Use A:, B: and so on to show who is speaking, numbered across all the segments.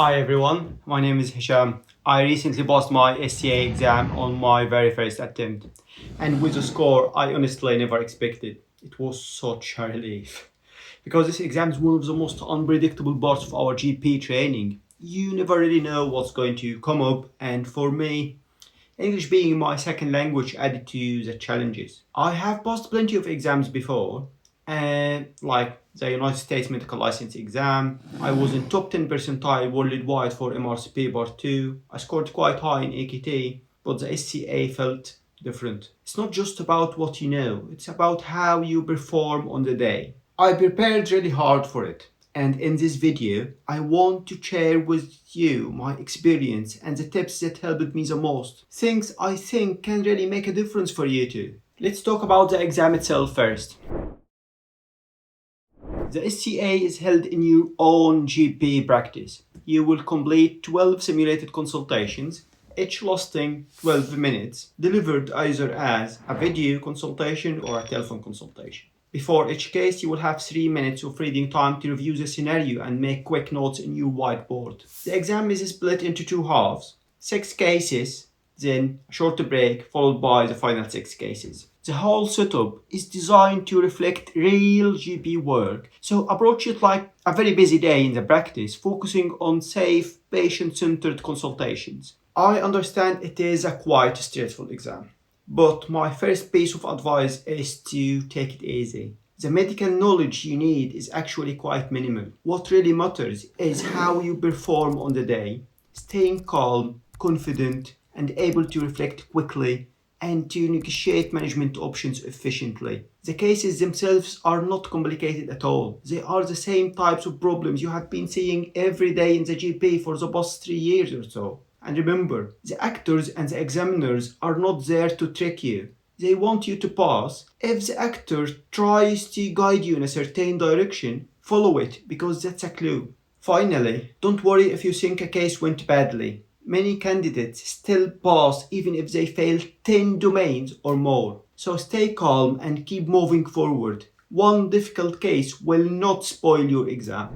A: Hi everyone, my name is Hisham. I recently passed my SCA exam on my very first attempt, and with a score I honestly never expected. It was such a relief. Because this exam is one of the most unpredictable parts of our GP training. You never really know what's going to come up, and for me, English being my second language added to the challenges. I have passed plenty of exams before, and like the United States medical license exam, I was in top 10 percentile worldwide for MRCP Part 2. I scored quite high in AKT, but the SCA felt different. It's not just about what you know, it's about how you perform on the day. I prepared really hard for it. And in this video, I want to share with you my experience and the tips that helped me the most. Things I think can really make a difference for you too. Let's talk about the exam itself first. The SCA is held in your own GP practice. You will complete 12 simulated consultations, each lasting 12 minutes, delivered either as a video consultation or a telephone consultation. Before each case, you will have 3 minutes of reading time to review the scenario and make quick notes in your whiteboard. The exam is split into two halves, 6 cases, then a short break followed by the final 6 cases. The whole setup is designed to reflect real GP work, so approach it like a very busy day in the practice, focusing on safe, patient-centered consultations. I understand it is a quite stressful exam, but my first piece of advice is to take it easy. The medical knowledge you need is actually quite minimal. What really matters is how you perform on the day, staying calm, confident, and able to reflect quickly and to negotiate management options efficiently. The cases themselves are not complicated at all. They are the same types of problems you have been seeing every day in the GP for the past 3 years or so. And remember, the actors and the examiners are not there to trick you. They want you to pass. If the actor tries to guide you in a certain direction, follow it because that's a clue. Finally, don't worry if you think a case went badly. Many candidates still pass even if they fail 10 domains or more. So stay calm and keep moving forward. One difficult case will not spoil your exam.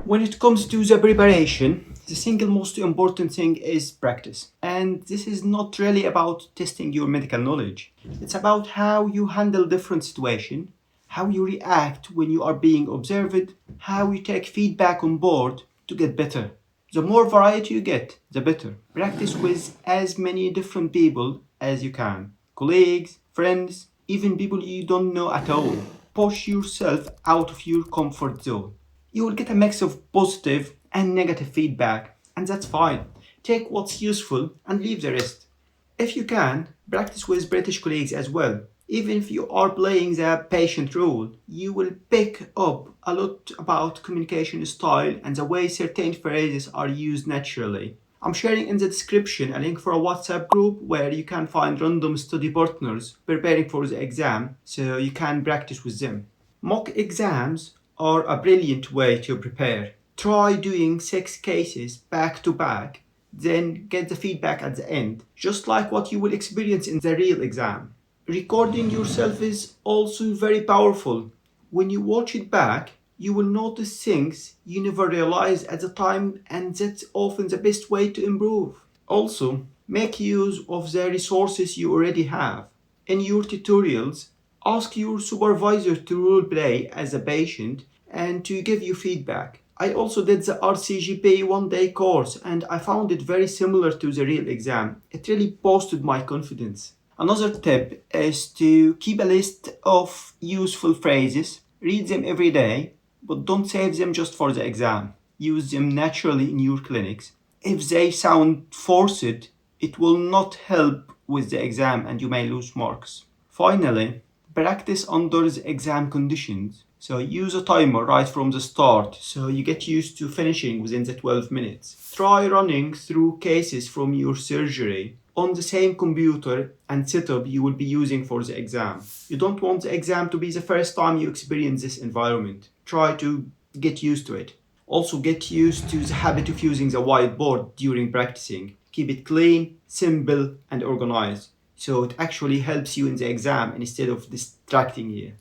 A: When it comes to the preparation, the single most important thing is practice. And this is not really about testing your medical knowledge. It's about how you handle different situations, how you react when you are being observed, how you take feedback on board to get better. The more variety you get, the better. Practice with as many different people as you can. Colleagues, friends, even people you don't know at all. Push yourself out of your comfort zone. You will get a mix of positive and negative feedback, and that's fine. Take what's useful and leave the rest. If you can, practice with British colleagues as well. Even if you are playing the patient role, you will pick up a lot about communication style and the way certain phrases are used naturally. I'm sharing in the description a link for a WhatsApp group where you can find random study partners preparing for the exam so you can practice with them. Mock exams are a brilliant way to prepare. Try doing 6 cases back to back, then get the feedback at the end, just like what you will experience in the real exam. Recording yourself is also very powerful. When you watch it back, you will notice things you never realized at the time, and that's often the best way to improve. Also, make use of the resources you already have. In your tutorials, ask your supervisor to role play as a patient and to give you feedback. I also did the MRCGP one-day course and I found it very similar to the real exam. It really boosted my confidence. Another tip is to keep a list of useful phrases, read them every day, but don't save them just for the exam. Use them naturally in your clinics. If they sound forced, it will not help with the exam and you may lose marks. Finally, practice under the exam conditions. So use a timer right from the start so you get used to finishing within the 12 minutes. Try running through cases from your surgery on the same computer and setup you will be using for the exam. You don't want the exam to be the first time you experience this environment. Try to get used to it. Also get used to the habit of using the whiteboard during practicing. Keep it clean, simple, and organized, so it actually helps you in the exam instead of distracting you.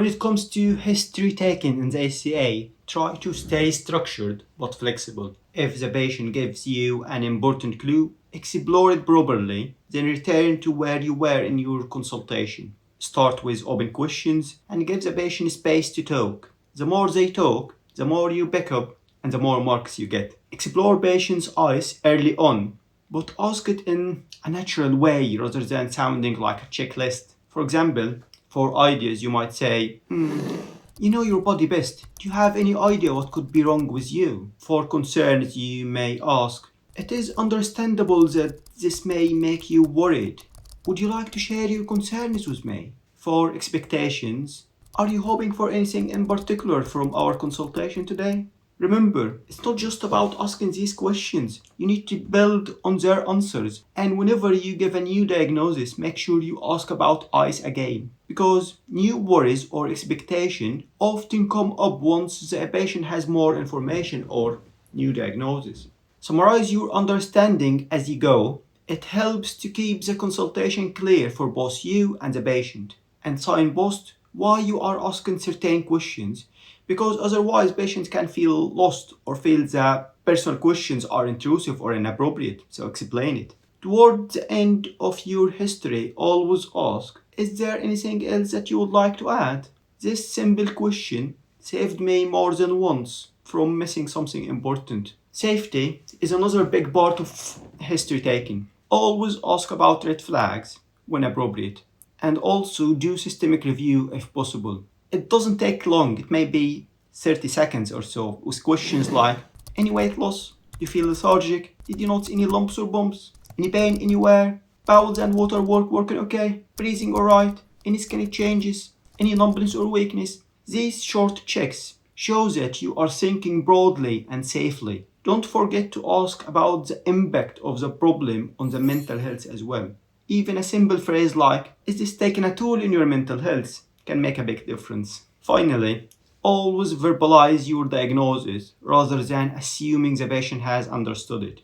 A: When it comes to history taking in the SCA, try to stay structured but flexible. If the patient gives you an important clue, explore it properly, then return to where you were in your consultation. Start with open questions and give the patient space to talk. The more they talk, the more you pick up and the more marks you get. Explore patient's eyes early on, but ask it in a natural way rather than sounding like a checklist. For example, for ideas, you might say, you know your body best. Do you have any idea what could be wrong with you? For concerns, you may ask, it is understandable that this may make you worried. Would you like to share your concerns with me? For expectations, are you hoping for anything in particular from our consultation today? Remember, it's not just about asking these questions. You need to build on their answers. And whenever you give a new diagnosis, make sure you ask about eyes again. Because new worries or expectation often come up once the patient has more information or new diagnosis. Summarize your understanding as you go. It helps to keep the consultation clear for both you and the patient. And signpost why you are asking certain questions, because otherwise patients can feel lost or feel that personal questions are intrusive or inappropriate, so explain it. Toward the end of your history, always ask, is there anything else that you would like to add? This simple question saved me more than once from missing something important. Safety is another big part of history taking. Always ask about red flags when appropriate, and also do systemic review if possible. It doesn't take long, it may be 30 seconds or so, with questions like, any weight loss? Do you feel lethargic? Did you notice any lumps or bumps? Any pain anywhere? Bowels and water working okay? Breathing alright? Any skin changes? Any numbness or weakness? These short checks show that you are thinking broadly and safely. Don't forget to ask about the impact of the problem on the mental health as well. Even a simple phrase like, is this taking a toll in your mental health, can make a big difference. Finally, always verbalize your diagnosis rather than assuming the patient has understood it.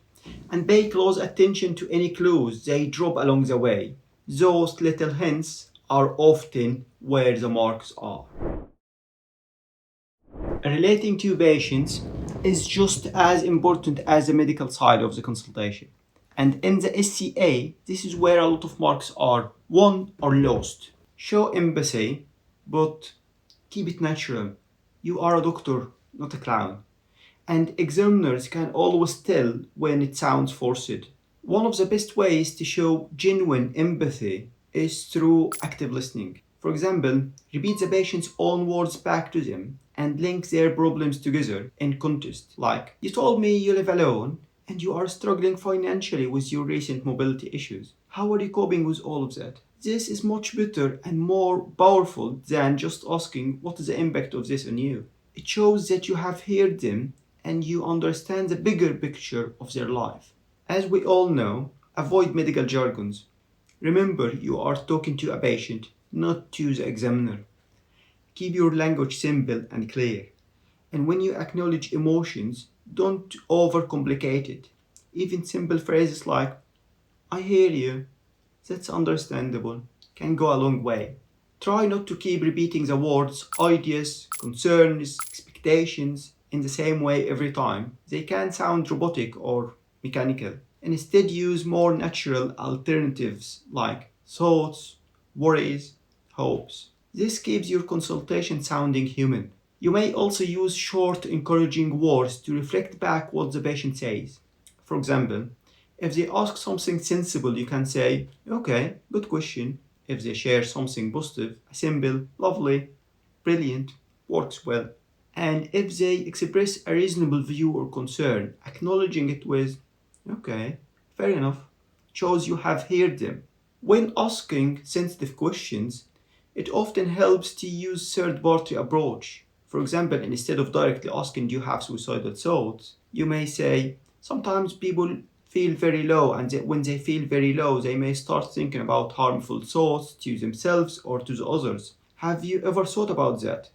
A: And pay close attention to any clues they drop along the way. Those little hints are often where the marks are. Relating to patients is just as important as the medical side of the consultation. And in the SCA, this is where a lot of marks are won or lost. Show empathy, but keep it natural. You are a doctor, not a clown. And examiners can always tell when it sounds forced. One of the best ways to show genuine empathy is through active listening. For example, repeat the patient's own words back to them and link their problems together in context. Like, you told me you live alone and you are struggling financially with your recent mobility issues. How are you coping with all of that? This is much better and more powerful than just asking what is the impact of this on you. It shows that you have heard them and you understand the bigger picture of their life. As we all know, avoid medical jargons. Remember, you are talking to a patient, not to the examiner. Keep your language simple and clear. And when you acknowledge emotions, don't overcomplicate it. Even simple phrases like, I hear you, that's understandable, can go a long way. Try not to keep repeating the words, ideas, concerns, expectations in the same way every time. They can sound robotic or mechanical. And instead use more natural alternatives like thoughts, worries, hopes. This keeps your consultation sounding human. You may also use short, encouraging words to reflect back what the patient says. For example, if they ask something sensible, you can say, okay, good question. If they share something positive, a simple, lovely, brilliant, works well. And if they express a reasonable view or concern, acknowledging it with, okay, fair enough, shows you have heard them. When asking sensitive questions, it often helps to use third-party approach. For example, instead of directly asking, do you have suicidal thoughts? You may say, sometimes people feel very low, and when they feel very low, they may start thinking about harmful thoughts to themselves or to the others. Have you ever thought about that?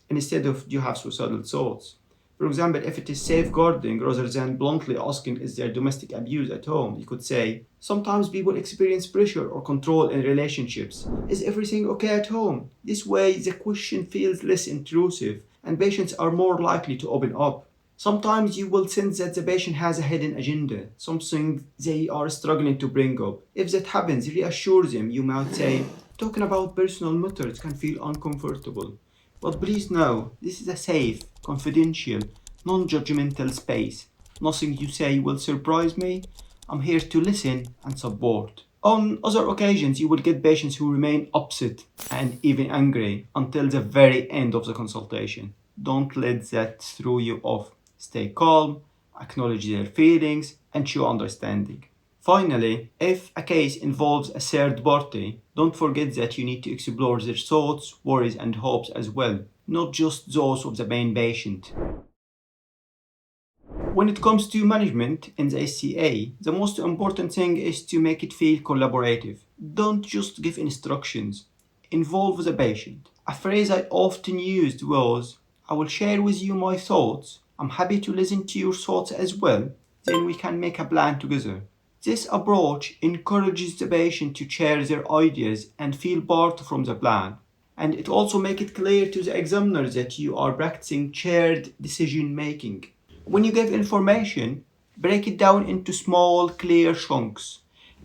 A: Instead of, do you have suicidal thoughts? For example, if it is safeguarding rather than bluntly asking is there domestic abuse at home, you could say, sometimes people experience pressure or control in relationships. Is everything okay at home? This way, the question feels less intrusive and patients are more likely to open up. Sometimes you will sense that the patient has a hidden agenda, something they are struggling to bring up. If that happens, reassure them. You might say, talking about personal matters can feel uncomfortable. But please know, this is a safe, confidential, non judgmental space. Nothing you say will surprise me. I'm here to listen and support. On other occasions, you will get patients who remain upset and even angry until the very end of the consultation. Don't let that throw you off. Stay calm, acknowledge their feelings, and show understanding. Finally, if a case involves a third party, don't forget that you need to explore their thoughts, worries, and hopes as well, not just those of the main patient. When it comes to management in the SCA, the most important thing is to make it feel collaborative. Don't just give instructions, involve the patient. A phrase I often used was, I will share with you my thoughts. I'm happy to listen to your thoughts as well. Then we can make a plan together. This approach encourages the patient to share their ideas and feel part from the plan. And it also makes it clear to the examiner that you are practicing shared decision making. When you give information, break it down into small, clear chunks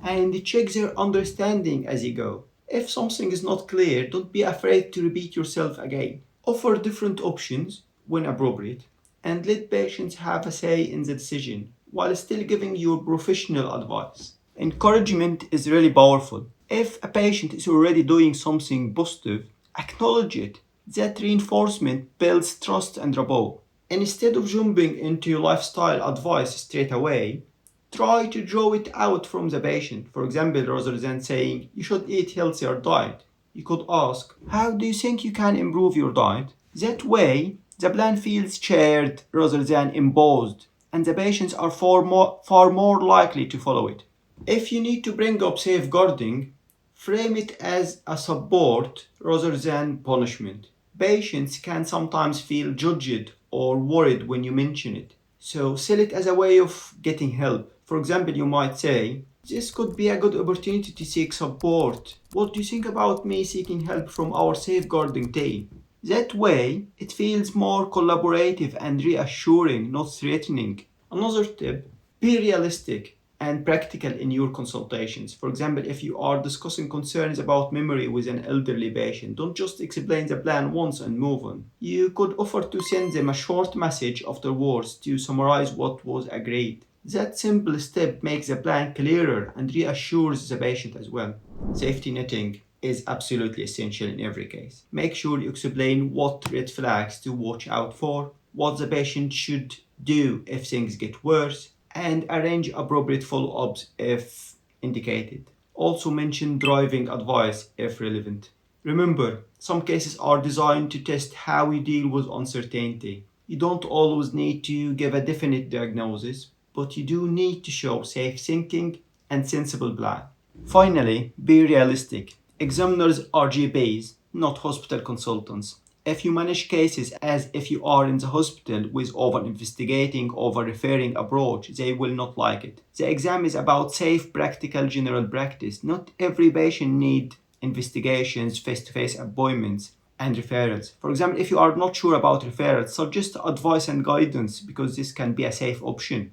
A: and check their understanding as you go. If something is not clear, don't be afraid to repeat yourself again. Offer different options when appropriate and let patients have a say in the decision while still giving you professional advice. Encouragement is really powerful. If a patient is already doing something positive, acknowledge it. That reinforcement builds trust and rapport. Instead of jumping into lifestyle advice straight away, try to draw it out from the patient. For example, rather than saying you should eat healthier diet, you could ask, how do you think you can improve your diet? That way, the plan feels shared rather than imposed, and the patients are far more likely to follow it. If you need to bring up safeguarding, frame it as a support rather than punishment. Patients can sometimes feel judged or worried when you mention it, so sell it as a way of getting help. For example, you might say, this could be a good opportunity to seek support. What do you think about me seeking help from our safeguarding team? That way, it feels more collaborative and reassuring, not threatening. Another tip, be realistic and practical in your consultations. For example, if you are discussing concerns about memory with an elderly patient, don't just explain the plan once and move on. You could offer to send them a short message afterwards to summarize what was agreed. That simple step makes the plan clearer and reassures the patient as well. Safety netting is absolutely essential in every case. Make sure you explain what red flags to watch out for, what the patient should do if things get worse, and arrange appropriate follow-ups if indicated. Also mention driving advice if relevant. Remember, some cases are designed to test how you deal with uncertainty. You don't always need to give a definite diagnosis, but you do need to show safe thinking and sensible plan. Finally, be realistic. Examiners are GPs, not hospital consultants. If you manage cases as if you are in the hospital with over investigating, over referring approach, they will not like it. The exam is about safe, practical general practice. Not every patient needs investigations, face-to-face appointments, and referrals. For example, if you are not sure about referrals, suggest advice and guidance because this can be a safe option.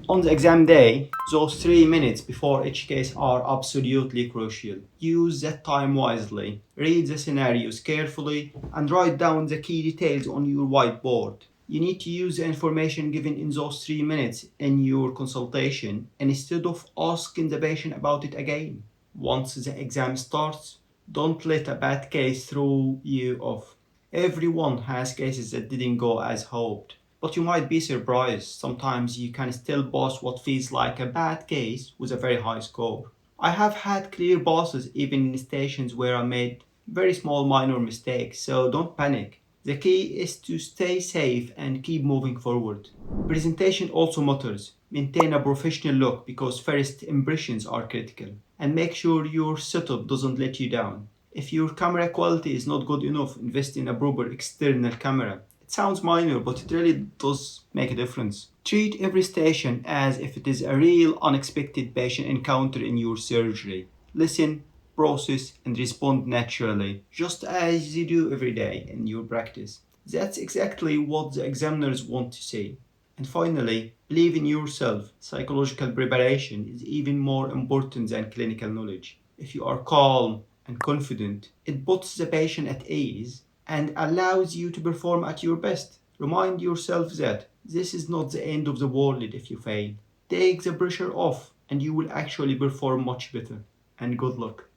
A: On the exam day, those 3 minutes before each case are absolutely crucial. Use that time wisely, read the scenarios carefully, and write down the key details on your whiteboard. You need to use the information given in those 3 minutes in your consultation instead of asking the patient about it again. Once the exam starts, don't let a bad case throw you off. Everyone has cases that didn't go as hoped. But you might be surprised. Sometimes you can still pass what feels like a bad case with a very high score. I have had clear passes even in stations where I made very small minor mistakes, so don't panic. The key is to stay safe and keep moving forward. Presentation also matters. Maintain a professional look because first impressions are critical. And make sure your setup doesn't let you down. If your camera quality is not good enough, invest in a proper external camera. It sounds minor, but it really does make a difference. Treat every station as if it is a real unexpected patient encounter in your surgery. Listen, process, and respond naturally, just as you do every day in your practice. That's exactly what the examiners want to see. And finally, believe in yourself. Psychological preparation is even more important than clinical knowledge. If you are calm and confident, it puts the patient at ease and allows you to perform at your best. Remind yourself that this is not the end of the world if you fail. Take the pressure off and you will actually perform much better. And good luck.